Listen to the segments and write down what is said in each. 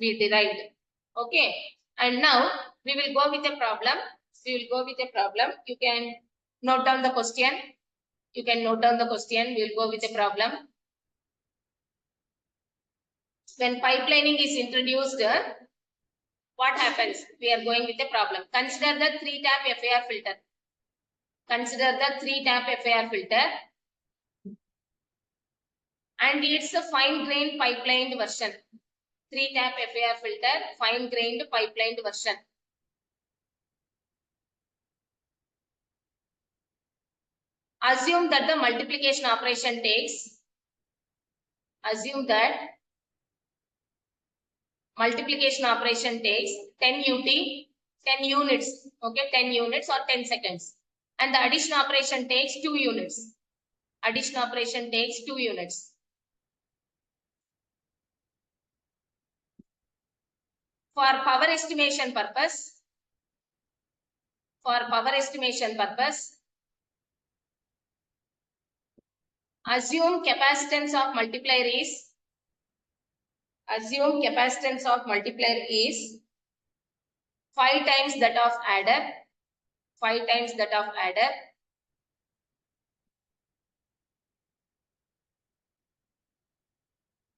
we derived. Okay. And now we will go with a problem. We will go with a problem. You can note down the question. You can note down the question. We will go with a problem. When pipelining is introduced, what happens? We are going with a problem. Consider the 3-tap FIR filter. Consider the 3-tap FIR filter. And it's a fine-grained pipelined version. 3-tap FIR filter, fine-grained pipelined version. Assume that the multiplication operation takes. Assume that multiplication operation takes 10 UT, 10 units. Okay, 10 units or 10 seconds. And the addition operation takes 2 units. Addition operation takes 2 units. For power estimation purpose, assume capacitance of multiplier is 5 times that of adder. 5 times that of adder.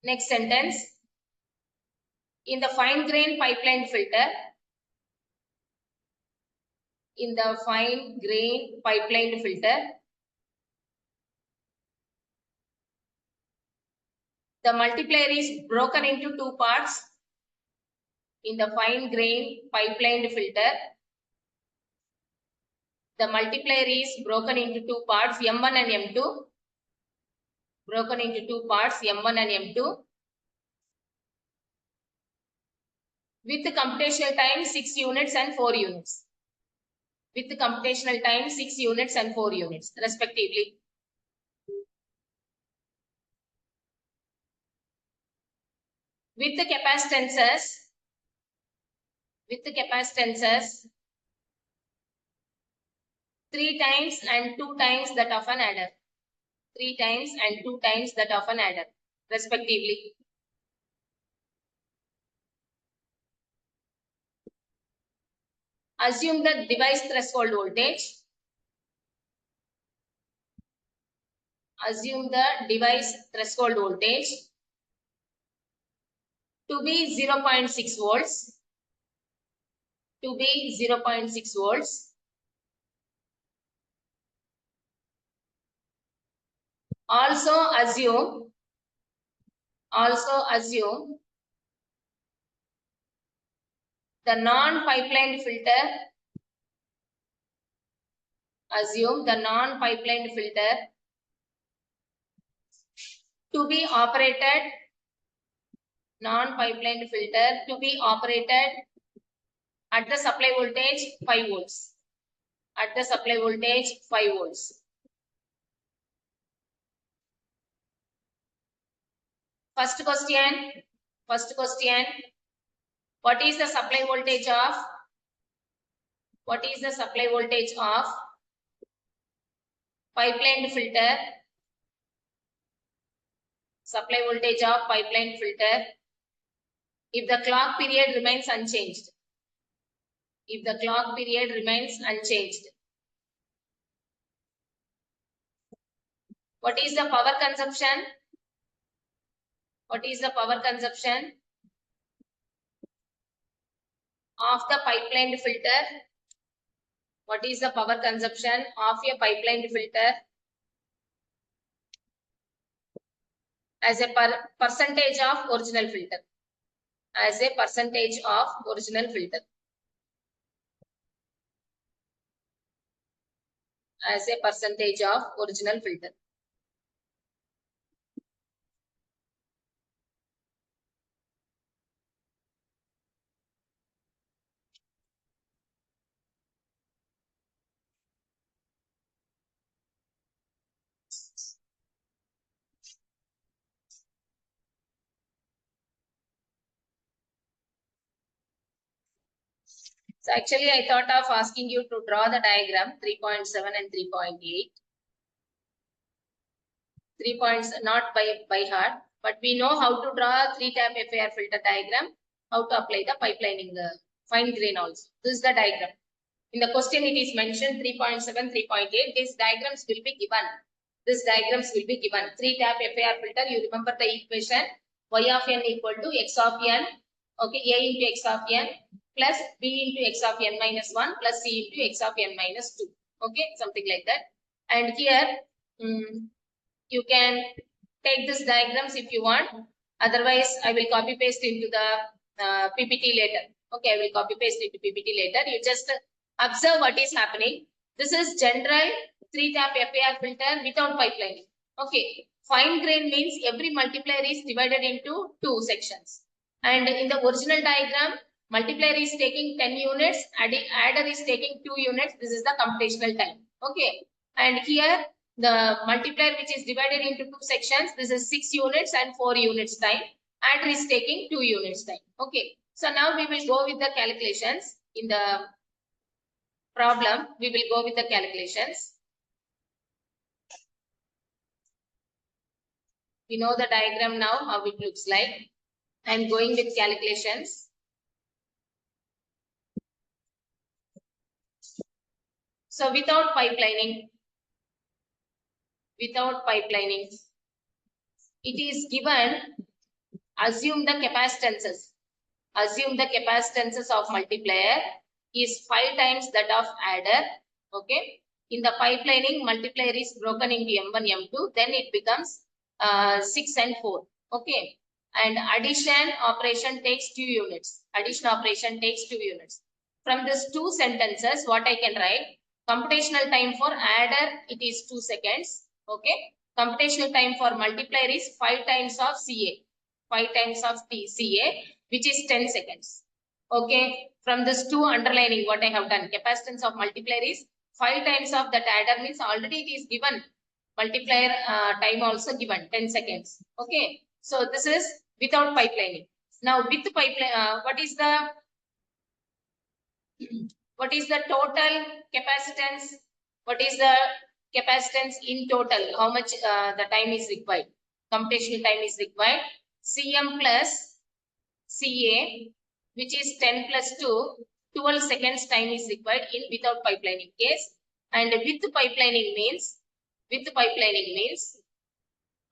Next sentence. In the fine-grained pipeline filter, the multiplier is broken into 2 parts. In the fine-grained pipeline filter, the multiplier is broken into 2 parts, M1 and M2. Broken into 2 parts, M1 and M2. With the computational time 6 units and 4 units. With the computational time 6 units and 4 units respectively. With the capacitances 3 times and 2 times that of an adder. 3 times and 2 times that of an adder respectively. Assume the device threshold voltage. Assume the device threshold voltage to be 0.6 volts. To be 0.6 volts. Also assume the non-pipelined filter. Assume the non-pipelined filter to be operated. Non-pipelined filter to be operated at the supply voltage 5 volts. At the supply voltage 5 volts. First question. What is the supply voltage of? Pipeline filter? Supply voltage of pipeline filter if the clock period remains unchanged. If the clock period remains unchanged. What is the power consumption? What is the power consumption of the pipeline filter? What is the power consumption of a pipeline filter? As a percentage of original filter. As a percentage of original filter. As a percentage of original filter. So actually I thought of asking you to draw the diagram 3.7 and 3.8. 3 points not by heart, but we know how to draw 3-tap FIR filter diagram. how to apply the pipelining fine grain also. This is the diagram. In the question it is mentioned 3.7, 3.8. These diagrams will be given. These diagrams will be given. 3-tap FIR filter. You remember the equation. Y of n equal to x of n. Okay, A into x of n plus B into x of n minus 1 plus C into x of n minus 2. Okay, something like that. And here you can take these diagrams if you want. Otherwise, I will copy paste into the PPT later. Okay, I will copy paste into PPT later. You just observe what is happening. This is general 3-tap FIR filter without pipelining. Okay, fine grain means every multiplier is divided into 2 sections. And in the original diagram, multiplier is taking 10 units, adder is taking 2 units. This is the computational time. Okay, and here the multiplier which is divided into 2 sections, this is 6 units and 4 units time. Adder is taking 2 units time. Okay, so now we will go with the calculations. In the problem, we will go with the calculations. We know the diagram now, how it looks like. I am going with calculations. So without pipelining, it is given, assume the capacitances. Assume the capacitances of multiplier is 5 times that of adder. Okay. In the pipelining, multiplier is broken into M1, M2. Then it becomes 6 and 4. Okay. And addition operation takes 2 units. Addition operation takes 2 units. From these 2 sentences, what I can write? Computational time for adder, it is 2 seconds. Okay. Computational time for multiplier is 5 times of CA. 5 times of CA, which is 10 seconds. Okay. From this 2 underlining, what I have done, capacitance of multiplier is 5 times of that adder, means already it is given. Multiplier time also given, 10 seconds. Okay. So this is without pipelining. Now with pipeline, what is the total capacitance? What is the capacitance in total? How much the time is required? Computational time is required. Cm plus Ca, which is 10 plus 2, 12 seconds time is required in without pipelining case. And with pipelining means,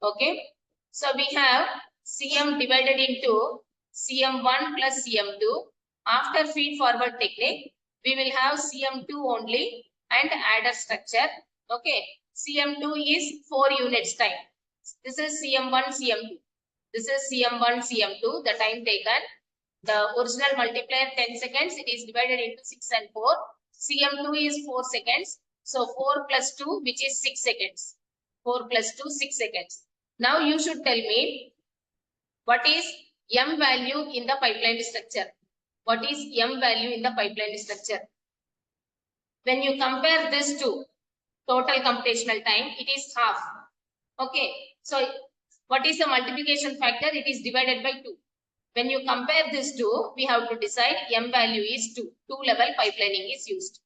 okay. So we have Cm divided into Cm1 plus Cm2. After feed forward technique, we will have Cm2 only and adder structure. Okay. Cm2 is 4 units time. This is Cm1, Cm2. This is Cm1, Cm2, the time taken. The original multiplier 10 seconds, it is divided into 6 and 4. Cm2 is 4 seconds. So 4 plus 2, which is 6 seconds. 4 plus 2, 6 seconds. Now you should tell me what is M value in the pipeline structure. What is M value in the pipeline structure? When you compare this to total computational time, it is half. Okay. So what is the multiplication factor? It is divided by 2. When you compare this two, we have to decide M value is 2. 2-level pipelining is used.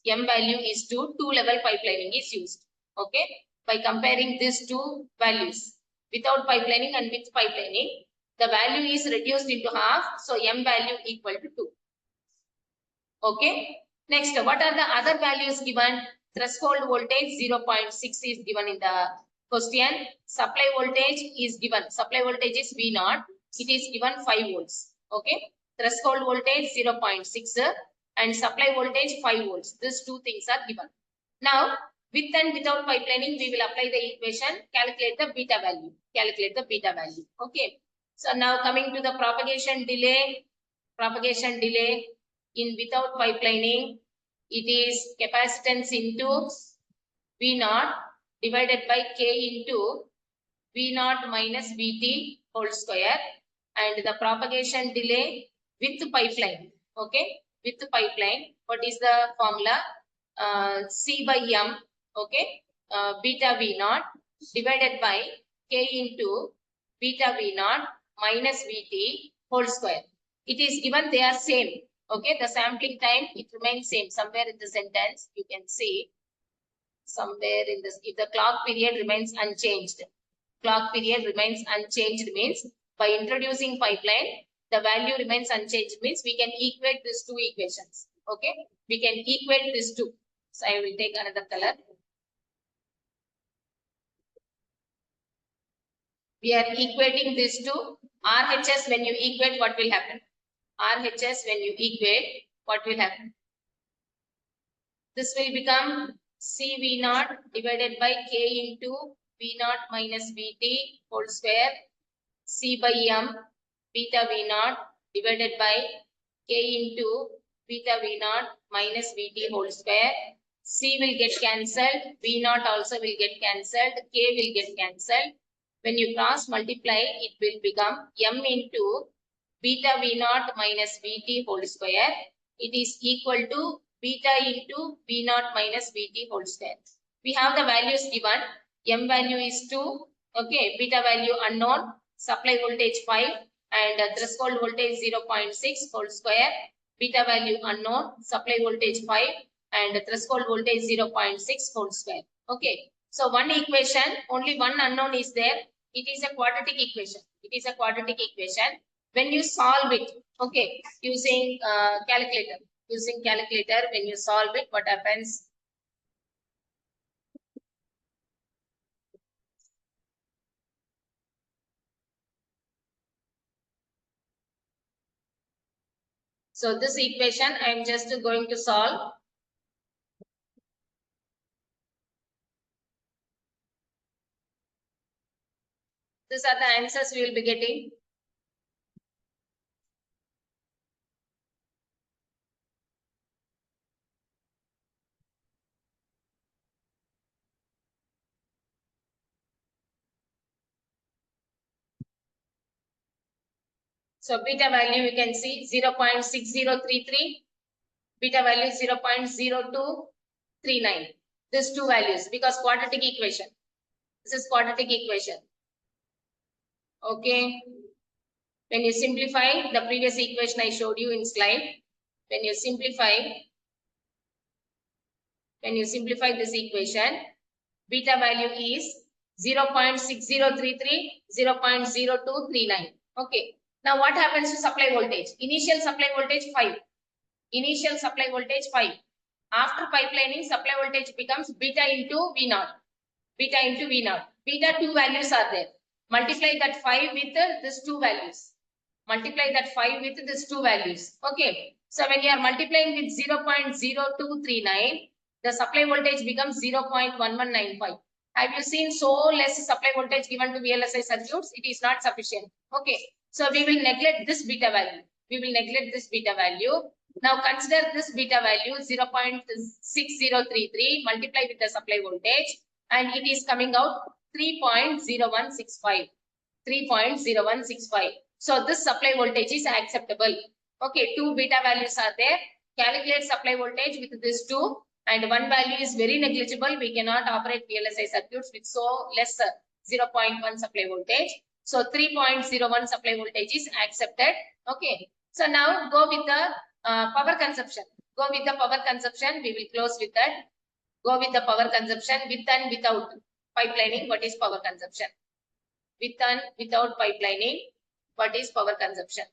M value is 2. 2-level pipelining is used. Okay. By comparing these 2 values, without pipelining and with pipelining, the value is reduced into half. So M value equal to 2. Okay. Next, what are the other values given? Threshold voltage 0.6 is given in the question. Supply voltage is given. Supply voltage is V0. It is given 5 volts. Okay. Threshold voltage 0.6 and supply voltage 5 volts. These 2 things are given. Now, with and without pipelining, we will apply the equation, calculate the beta value. Calculate the beta value. Okay. So now coming to the propagation delay. Propagation delay in without pipelining, it is capacitance into V0 divided by K into V0 minus Vt whole square, and the propagation delay with pipeline. Okay. With pipeline, what is the formula? C by M. Okay. Beta V0 divided by K into beta V0 minus Vt whole square. It is given, they are same. Okay. The sampling time, it remains same. Somewhere in the sentence, you can see somewhere in this, if the clock period remains unchanged. Clock period remains unchanged means by introducing pipeline, the value remains unchanged means we can equate these two equations. Okay, we can equate these two. So I will take another color. We are equating these two. RHS, when you equate, what will happen? RHS, when you equate, what will happen? This will become CV naught divided by K into V naught minus VT whole square, C by M beta V naught divided by K into beta V naught minus VT whole square. C will get cancelled, V naught also will get cancelled, K will get cancelled. When you cross multiply, it will become M into beta V naught minus VT whole square. It is equal to beta into V naught minus VT whole square. We have the values given. M value is 2. Okay, beta value unknown, supply voltage 5 and threshold voltage 0.6 whole square. Beta value unknown, supply voltage 5 and threshold voltage 0.6 whole square. Okay, so one equation, only one unknown is there. It is a quadratic equation. It is a quadratic equation. When you solve it, okay, using calculator, when you solve it, what happens? So this equation I am just going to solve. These are the answers we will be getting. So beta value you can see 0.6033, beta value 0.0239. These two values because quadratic equation. This is quadratic equation. Okay. When you simplify the previous equation I showed you in slide, when you simplify this equation, beta value is 0.6033, 0.0239. Okay. Now what happens to supply voltage? Initial supply voltage 5. Initial supply voltage 5. After pipelining, supply voltage becomes beta into V naught. Beta into V naught. Beta two values are there. Multiply that 5 with these two values. Multiply that 5 with these two values. Okay. So when you are multiplying with 0.0239, the supply voltage becomes 0.1195. Have you seen so less supply voltage given to VLSI circuits? It is not sufficient. Okay. So we will neglect this beta value. We will neglect this beta value. Now consider this beta value 0.6033 multiply with the supply voltage and it is coming out 3.0165. 3.0165. So this supply voltage is acceptable. Okay, two beta values are there. Calculate supply voltage with this two and one value is very negligible. We cannot operate VLSI circuits with so less 0.1 supply voltage. So 3.01 supply voltage is accepted. Okay. So now go with the power consumption. Go with the power consumption. We will close with that. Go with the power consumption with and without pipelining. What is power consumption? With and without pipelining, what is power consumption?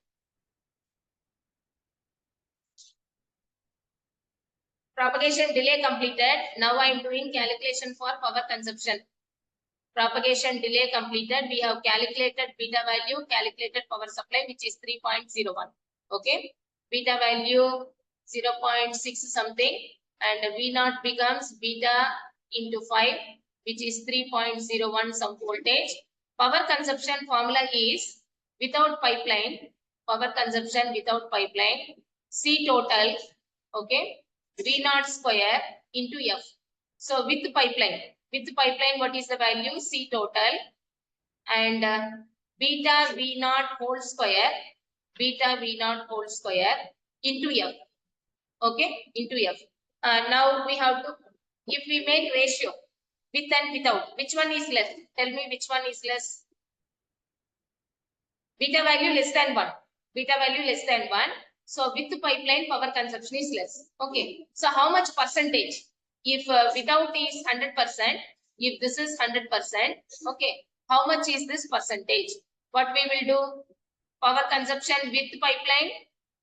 Propagation delay completed. Now I am doing calculation for power consumption. Propagation delay completed. We have calculated beta value, calculated power supply, which is 3.01. Okay. Beta value 0.6 something and V naught becomes beta into 5, which is 3.01 some voltage. Power consumption formula is without pipeline, power consumption without pipeline, C total, okay, V naught square into F. So with pipeline, what is the value? C total and beta V naught whole square, into F, okay, into F. Now we have to, if we make ratio, with and without, which one is less? Tell me which one is less. Beta value less than 1. Beta value less than 1. So with the pipeline, power consumption is less. Okay. So how much percentage? If without is 100%, if this is 100%, okay. How much is this percentage? What we will do? Power consumption with pipeline,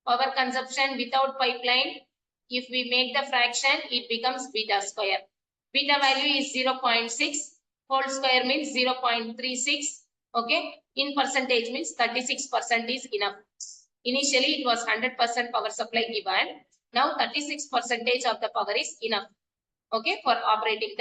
power consumption without pipeline. If we make the fraction, it becomes beta square. Beta value is 0.6, whole square means 0.36. Okay, in percentage means 36% is enough. Initially, it was 100% power supply given. Now 36% of the power is enough. Okay, for operating the